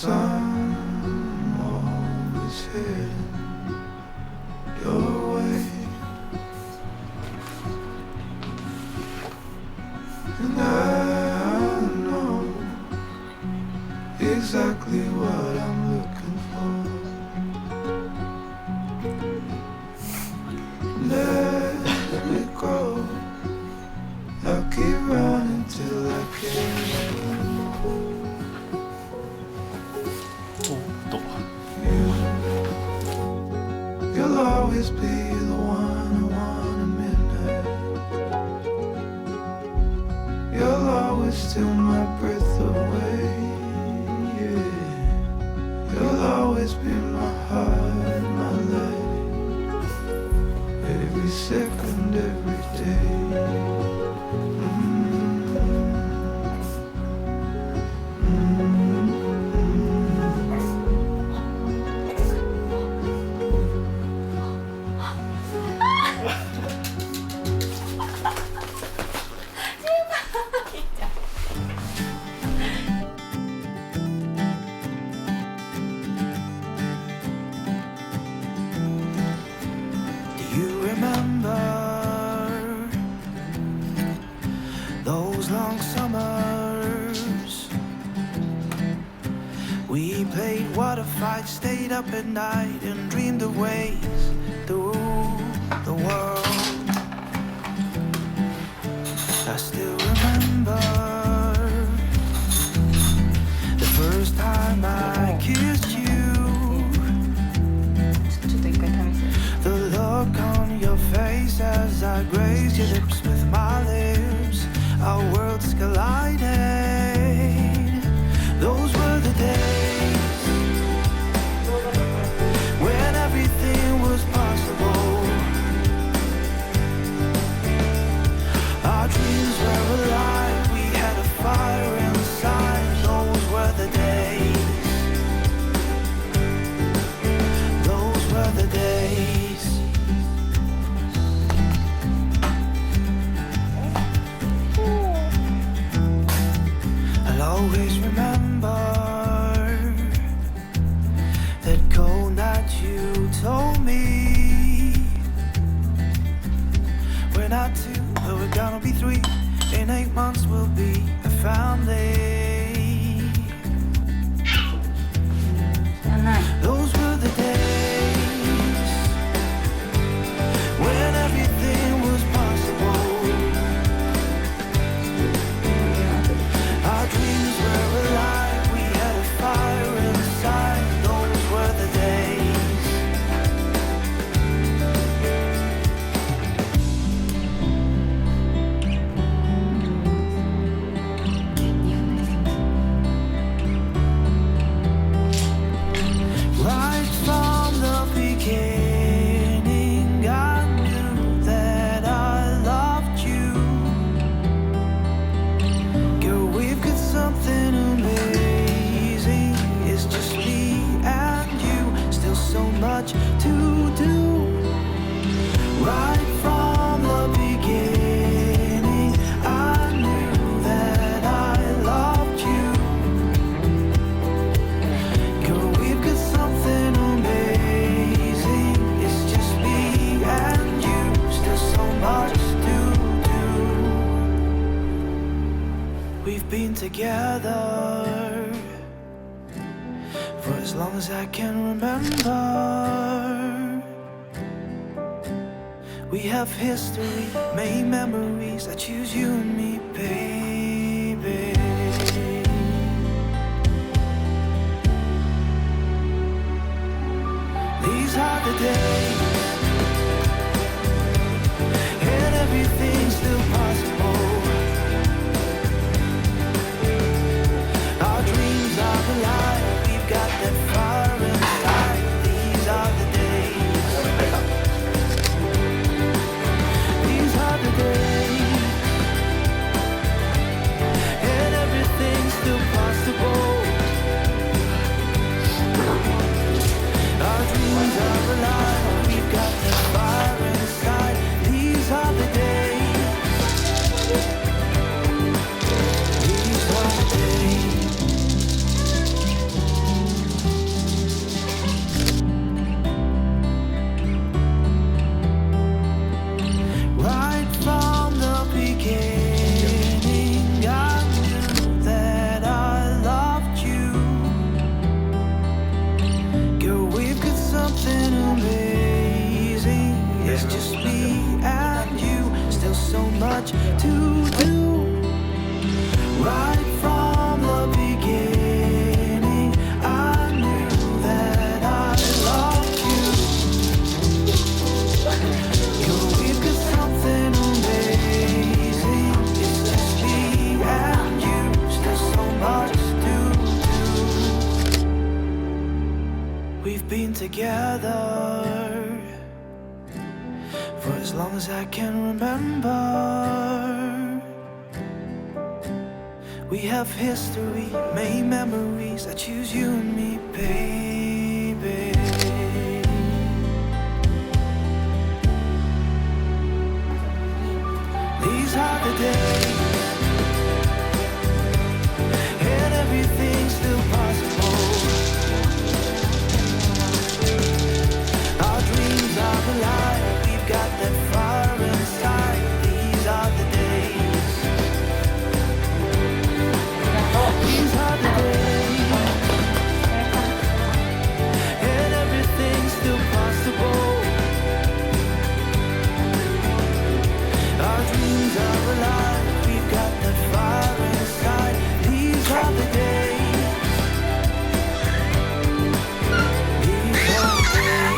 I'm always heading your way, and I know exactly what I'm looking for. Let me go, I'll keep running till I can. You'll always be the one I want at midnight. You'll always steal my breath away, yeah. You'll always be my heart, my life, every second, every day. Those long summers, we played water fights, stayed up at night and dreamed of ways through the world. I still remember the first time I kissed you, the look on your face as I grazed your lips with my lips. Our worlds collided. Those were the days when everything was possible. Our dreams were alive. We had a fire inside. Those were the days. Those were the days. Always remember that cold night you told me we're not two, but we're gonna be three. In 8 months we'll be a family. Those were the days when everything was possible. Our dreams were alive, we had a fire inside. Those were the days. Right from the beginning, I knew that I loved you. Girl, we've got something amazing. It's just me and you, still so much to do. Right from the beginning, I knew that I loved you. Girl, we've got something amazing. It's just me and you, still so much to do. We've been together for as long as I can remember. We have history, made memories. I choose you and me, baby. These are the days, and everything's still possible. Our dreams are alive, we've got that fire inside. These are the days. These are the days. we've been together for as long as I can remember. We have history, made memories. I choose you and me, baby. These are the days, and everything's still possible. Our dreams are alive. We've got that fire inside. These are the days. These are the days, and everything's still possible. Our dreams are alive. We've got that fire inside. These are the days. These are the days.